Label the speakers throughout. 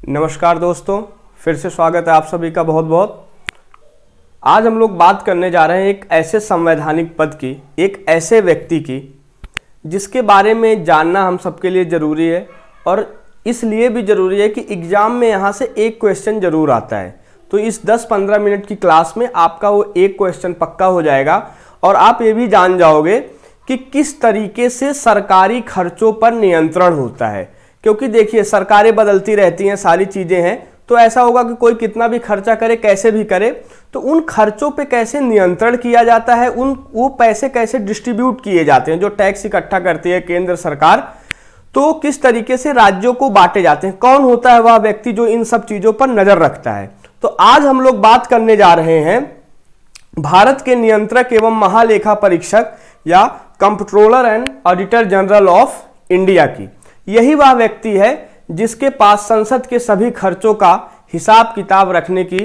Speaker 1: नमस्कार दोस्तों, फिर से स्वागत है आप सभी का बहुत बहुत। आज हम लोग बात करने जा रहे हैं एक ऐसे संवैधानिक पद की, एक ऐसे व्यक्ति की जिसके बारे में जानना हम सबके लिए ज़रूरी है और इसलिए भी ज़रूरी है कि एग्ज़ाम में यहाँ से एक क्वेश्चन ज़रूर आता है। तो इस 10-15 मिनट की क्लास में आपका वो एक क्वेश्चन पक्का हो जाएगा और आप ये भी जान जाओगे कि किस तरीके से सरकारी खर्चों पर नियंत्रण होता है। क्योंकि देखिए, सरकारें बदलती रहती हैं, सारी चीज़ें हैं, तो ऐसा होगा कि कोई कितना भी खर्चा करे, कैसे भी करे, तो उन खर्चों पे कैसे नियंत्रण किया जाता है, वो पैसे कैसे डिस्ट्रीब्यूट किए जाते हैं, जो टैक्स इकट्ठा करती है केंद्र सरकार, तो किस तरीके से राज्यों को बांटे जाते हैं, कौन होता है वह व्यक्ति जो इन सब चीज़ों पर नज़र रखता है। तो आज हम लोग बात करने जा रहे हैं भारत के नियंत्रक एवं महालेखा परीक्षक या comptroller and auditor general of India की। यही वह व्यक्ति है जिसके पास संसद के सभी खर्चों का हिसाब किताब रखने की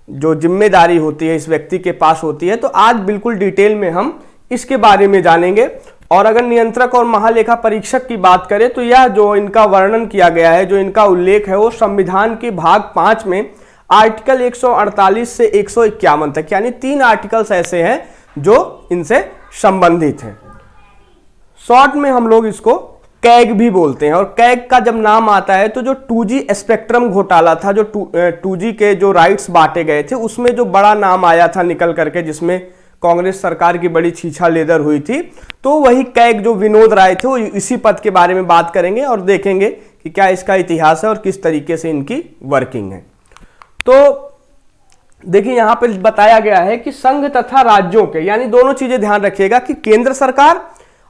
Speaker 1: जो जिम्मेदारी होती है इस व्यक्ति के पास होती है। तो आज बिल्कुल डिटेल में हम इसके बारे में जानेंगे। और अगर नियंत्रक और महालेखा परीक्षक की बात करें तो यह जो इनका वर्णन किया गया है, जो इनका उल्लेख है, वो संविधान के भाग 5 में आर्टिकल 148 से 151 तक, यानी 3 आर्टिकल्स ऐसे हैं जो इनसे संबंधित हैं। शॉर्ट में हम लोग इसको कैग भी बोलते हैं। और कैग का जब नाम आता है तो जो 2G स्पेक्ट्रम घोटाला था, जो 2G के जो राइट्स बांटे गए थे, उसमें जो बड़ा नाम आया था निकल करके, जिसमें कांग्रेस सरकार की बड़ी छीछा लेदर हुई थी, तो वही कैग जो विनोद राय थे, वो इसी पद के बारे में बात करेंगे और देखेंगे कि क्या इसका इतिहास है और किस तरीके से इनकी वर्किंग है। तो देखिए, यहां पर बताया गया है कि संघ तथा राज्यों के, यानी दोनों चीजें ध्यान रखिएगा कि केंद्र सरकार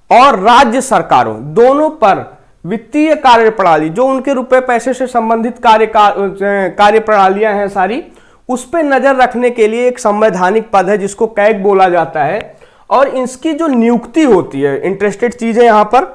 Speaker 1: और राज्य सरकारों दोनों पर वित्तीय कार्य प्रणाली, जो उनके रुपए पैसे से संबंधित कार्य प्रणालियां हैं सारी, उस पर नजर रखने के लिए एक संवैधानिक पद है जिसको कैग बोला जाता है। और इसकी जो नियुक्ति होती है, इंटरेस्टेड चीज है यहां पर,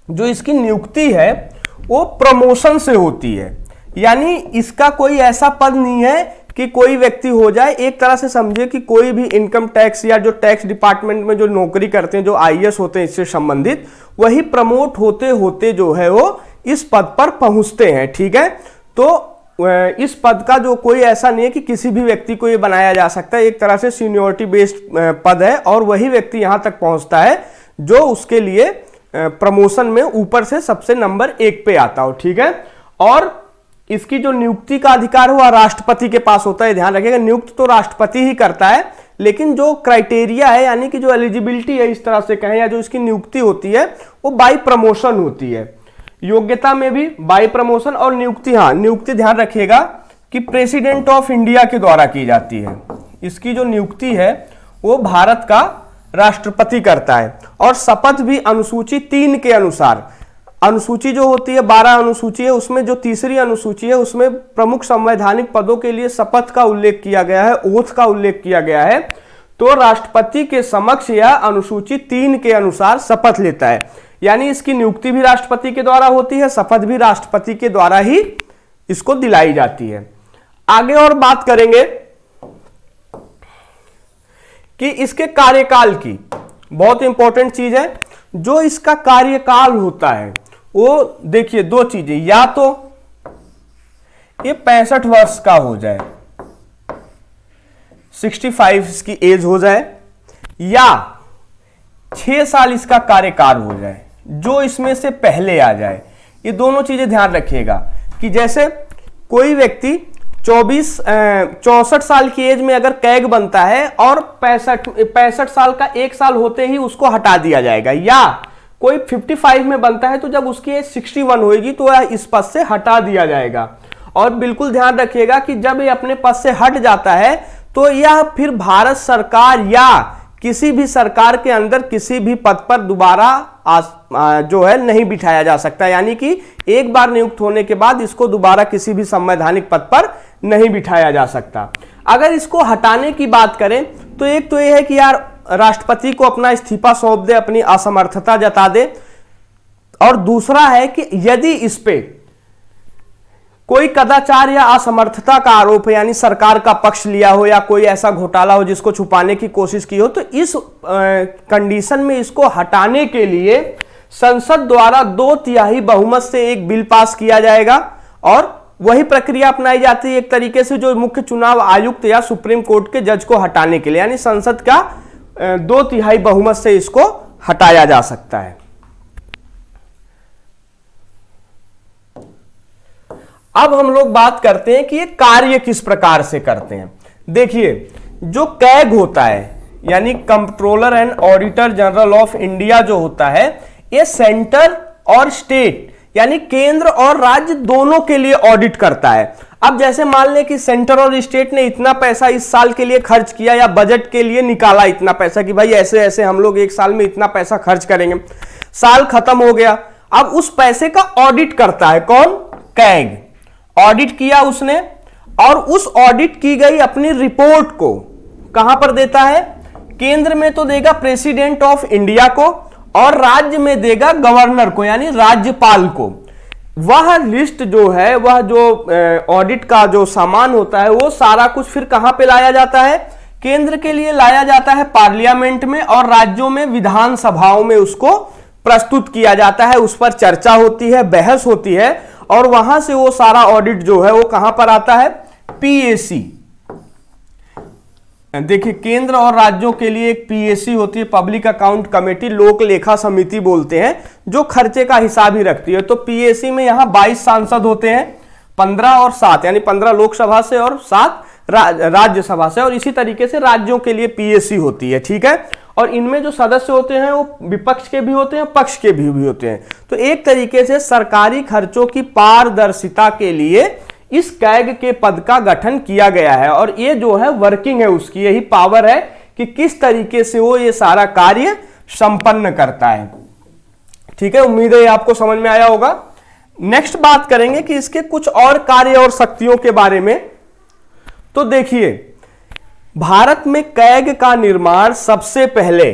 Speaker 1: जो इसकी नियुक्ति है वो प्रमोशन से होती है। यानी इसका कोई ऐसा पद नहीं है कि कोई व्यक्ति हो जाए। एक तरह से समझिए कि कोई भी इनकम टैक्स या जो टैक्स डिपार्टमेंट में जो नौकरी करते हैं, जो IAS होते हैं इससे संबंधित, वही प्रमोट होते होते जो है वो इस पद पर पहुंचते हैं। ठीक है, तो इस पद का जो कोई ऐसा नहीं है कि किसी भी व्यक्ति को ये बनाया जा सकता है। एक तरह से सीनियोरिटी बेस्ड पद है और वही व्यक्ति यहां तक पहुंचता है जो उसके लिए प्रमोशन में ऊपर से सबसे नंबर 1 पे आता हो। ठीक है, और इसकी जो नियुक्ति का अधिकार हुआ राष्ट्रपति के पास होता है। ध्यान रखिएगा, नियुक्त तो राष्ट्रपति ही करता है, लेकिन जो क्राइटेरिया है, यानी कि जो एलिजिबिलिटी है इस तरह से कहें, या जो इसकी नियुक्ति होती है वो बाय प्रमोशन होती है। योग्यता में भी बाय प्रमोशन और नियुक्ति, हाँ नियुक्ति ध्यान रखिएगा कि प्रेसिडेंट ऑफ इंडिया के द्वारा की जाती है। इसकी जो नियुक्ति है वो भारत का राष्ट्रपति करता है। और शपथ भी अनुसूची 3 के अनुसार, अनुसूची जो होती है 12 अनुसूची है, उसमें जो तीसरी अनुसूची है उसमें प्रमुख संवैधानिक पदों के लिए शपथ का उल्लेख किया गया है, ओथ का उल्लेख किया गया है। तो राष्ट्रपति के समक्ष यह अनुसूची 3 के अनुसार शपथ लेता है। यानी इसकी नियुक्ति भी राष्ट्रपति के द्वारा होती है, शपथ भी राष्ट्रपति के द्वारा ही इसको दिलाई जाती है। आगे और बात करेंगे कि इसके कार्यकाल की, बहुत इंपॉर्टेंट चीज है, जो इसका कार्यकाल होता है वो देखिए 2 चीजें, या तो ये 65 वर्ष का हो जाए, 65 इसकी एज हो जाए, या 6 साल इसका कार्यकाल हो जाए, जो इसमें से पहले आ जाए। ये दोनों चीजें ध्यान रखिएगा कि जैसे कोई व्यक्ति 64 साल की एज में अगर कैग बनता है और 65 साल का 1 साल होते ही उसको हटा दिया जाएगा, या कोई 55 में बनता है तो जब उसकी एज 61 होगी तो वह इस पद से हटा दिया जाएगा। और बिल्कुल ध्यान रखिएगा कि जब ये अपने पद से हट जाता है तो यह फिर भारत सरकार या किसी भी सरकार के अंदर किसी भी पद पर दोबारा जो है नहीं बिठाया जा सकता। यानी कि एक बार नियुक्त होने के बाद इसको दोबारा किसी भी संवैधानिक पद पर नहीं बिठाया जा सकता। अगर इसको हटाने की बात करें तो एक तो यह है कि यार राष्ट्रपति को अपना इस्तीफा सौंप दे, अपनी असमर्थता जता दे। और दूसरा है कि यदि इस पे कोई कदाचार या असमर्थता का आरोप है, यानी सरकार का पक्ष लिया हो या कोई ऐसा घोटाला हो जिसको छुपाने की कोशिश की हो, तो इस कंडीशन में इसको हटाने के लिए संसद द्वारा 2/3 बहुमत से एक बिल पास किया जाएगा और वही प्रक्रिया अपनाई जाती है एक तरीके से जो मुख्य चुनाव आयुक्त या सुप्रीम कोर्ट के जज को हटाने के लिए, यानी संसद का 2/3 बहुमत से इसको हटाया जा सकता है। अब हम लोग बात करते हैं कि ये कार्य किस प्रकार से करते हैं। देखिए, जो कैग होता है यानी controller and auditor general of India जो होता है, ये सेंटर और स्टेट यानी केंद्र और राज्य दोनों के लिए ऑडिट करता है। अब जैसे मान लें कि सेंटर और स्टेट ने इतना पैसा इस साल के लिए खर्च किया या बजट के लिए निकाला इतना पैसा कि भाई ऐसे ऐसे हम लोग एक साल में इतना पैसा खर्च करेंगे, साल खत्म हो गया, अब उस पैसे का ऑडिट करता है कौन? कैग। ऑडिट किया उसने और उस ऑडिट की गई अपनी रिपोर्ट को कहां पर देता है? केंद्र में तो देगा प्रेसिडेंट ऑफ इंडिया को और राज्य में देगा गवर्नर को यानी राज्यपाल को। वह लिस्ट जो है, वह जो ऑडिट का जो सामान होता है, वो सारा कुछ फिर कहां पे लाया जाता है? केंद्र के लिए लाया जाता है पार्लियामेंट में और राज्यों में विधानसभाओं में उसको प्रस्तुत किया जाता है, उस पर चर्चा होती है, बहस होती है और वहां से वो सारा ऑडिट जो है वो कहां पर आता है? पीएसी। देखिए, केंद्र और राज्यों के लिए एक पीएसी होती है, पब्लिक अकाउंट कमेटी, लोक लेखा समिति बोलते हैं, जो खर्चे का हिसाब ही रखती है। तो पीएसी में यहां 22 सांसद होते हैं, 15 और 7 यानी 15 लोकसभा से और 7 राज्यसभा से, और इसी तरीके से राज्यों के लिए पीएसी होती है। ठीक है, और इनमें जो सदस्य होते हैं वो विपक्ष के भी होते हैं, पक्ष के भी होते हैं। तो एक तरीके से सरकारी खर्चों की पारदर्शिता के लिए इस कैग के पद का गठन किया गया है और ये जो है वर्किंग है उसकी, यही पावर है कि किस तरीके से वो ये सारा कार्य संपन्न करता है। ठीक है, उम्मीद है आपको समझ में आया होगा। नेक्स्ट बात करेंगे कि इसके कुछ और कार्य और शक्तियों के बारे में। तो देखिए, भारत में कैग का निर्माण सबसे पहले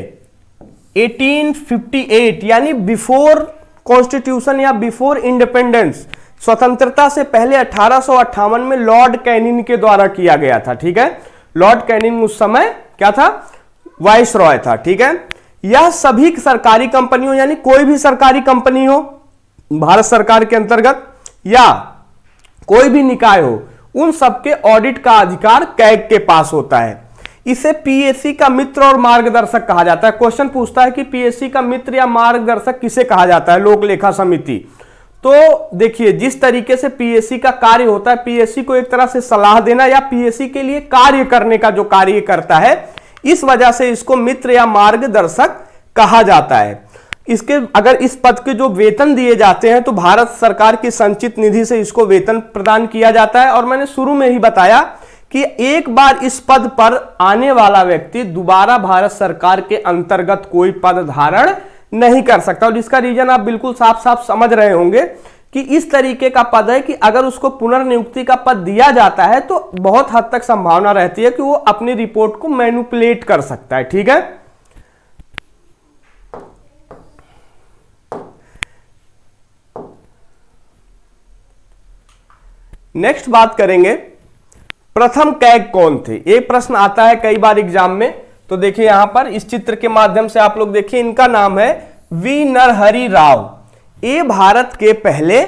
Speaker 1: 1858 यानी बिफोर कॉन्स्टिट्यूशन या बिफोर इंडिपेंडेंस, स्वतंत्रता से पहले 1858 में लॉर्ड कैनिंग के द्वारा किया गया था। ठीक है, लॉर्ड कैनिंग उस समय क्या था? वाइसरॉय था। ठीक है, यह सभी सरकारी कंपनियों यानी कोई भी सरकारी कंपनी हो भारत सरकार के अंतर्गत या कोई भी निकाय हो, उन सबके ऑडिट का अधिकार कैग के पास होता है। इसे पीएसी का मित्र और मार्गदर्शक कहा जाता है। क्वेश्चन पूछता है कि पीएसी का मित्र या मार्गदर्शक किसे कहा जाता है? लोक लेखा समिति। तो देखिए, जिस तरीके से पीएसी का कार्य होता है, पीएसी को एक तरह से सलाह देना या पीएसी के लिए कार्य करने का जो कार्य करता है, इस वजह से इसको मित्र या मार्गदर्शक कहा जाता है। इसके अगर इस पद के जो वेतन दिए जाते हैं तो भारत सरकार की संचित निधि से इसको वेतन प्रदान किया जाता है। और मैंने शुरू में ही बताया कि एक बार इस पद पर आने वाला व्यक्ति दोबारा भारत सरकार के अंतर्गत कोई पद धारण नहीं कर सकता। और इसका रीजन आप बिल्कुल साफ साफ समझ रहे होंगे कि इस तरीके का पद है कि अगर उसको पुनर्नियुक्ति का पद दिया जाता है तो बहुत हद तक संभावना रहती है कि वो अपनी रिपोर्ट को मैनिपुलेट कर सकता है। ठीक है, नेक्स्ट बात करेंगे प्रथम कैग कौन थे। एक प्रश्न आता है कई बार एग्जाम में। तो देखिए, यहां पर इस चित्र के माध्यम से आप लोग देखिए, इनका नाम है वी नरहरि राव। ये भारत के पहले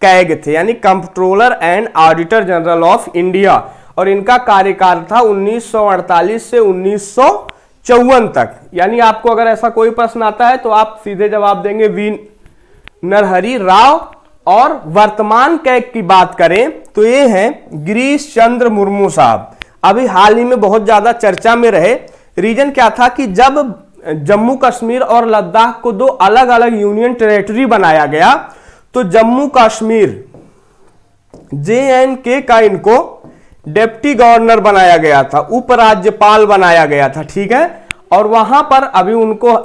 Speaker 1: कैग थे यानी controller and auditor general of India, और इनका कार्यकाल था 1948 से 1954 तक। यानी आपको अगर ऐसा कोई प्रश्न आता है तो आप सीधे जवाब देंगे वी नरहरि राव। और वर्तमान कैग की बात करें तो ये हैं गिरीश चंद्र मुर्मू साहब। अभी हाल ही में बहुत ज्यादा चर्चा में रहे। रीजन क्या था कि जब जम्मू कश्मीर और लद्दाख को दो अलग अलग यूनियन टेरिटरी बनाया गया तो जम्मू कश्मीर JNK का इनको डिप्टी गवर्नर बनाया गया था, उपराज्यपाल बनाया गया था। ठीक है, और वहां पर अभी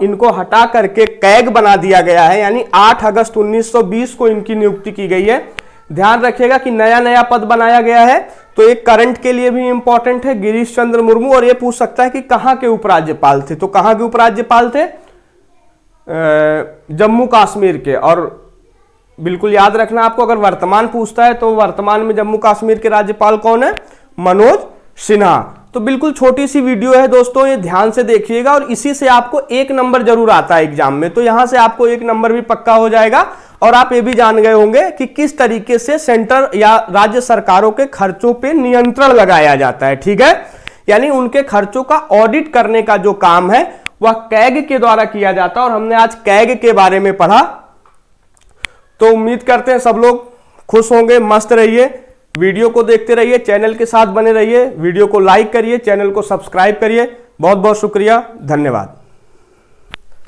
Speaker 1: इनको हटा करके कैग बना दिया गया है, यानी 8 अगस्त 1920 को इनकी नियुक्ति की गई है। ध्यान रखिएगा कि नया नया पद बनाया गया है, तो एक करंट के लिए भी इंपॉर्टेंट है गिरीश चंद्र मुर्मू। और ये पूछ सकता है कि कहां के उपराज्यपाल थे, तो कहां के उपराज्यपाल थे? जम्मू कश्मीर के। और बिल्कुल याद रखना आपको, अगर वर्तमान पूछता है तो वर्तमान में जम्मू कश्मीर के राज्यपाल कौन है? मनोज सिन्हा। तो बिल्कुल छोटी सी वीडियो है दोस्तों, ये ध्यान से देखिएगा और इसी से आपको 1 नंबर जरूर आता है एग्जाम में। तो यहां से आपको 1 नंबर भी पक्का हो जाएगा और आप ये भी जान गए होंगे कि किस तरीके से सेंटर या राज्य सरकारों के खर्चों पे नियंत्रण लगाया जाता है। ठीक है, यानी उनके खर्चों का ऑडिट करने का जो काम है वह कैग के द्वारा किया जाता है, और हमने आज कैग के बारे में पढ़ा। तो उम्मीद करते हैं सब लोग खुश होंगे। मस्त रहिए, वीडियो को देखते रहिए, चैनल के साथ बने रहिए, वीडियो को लाइक करिए, चैनल को सब्सक्राइब करिए। बहुत बहुत शुक्रिया, धन्यवाद।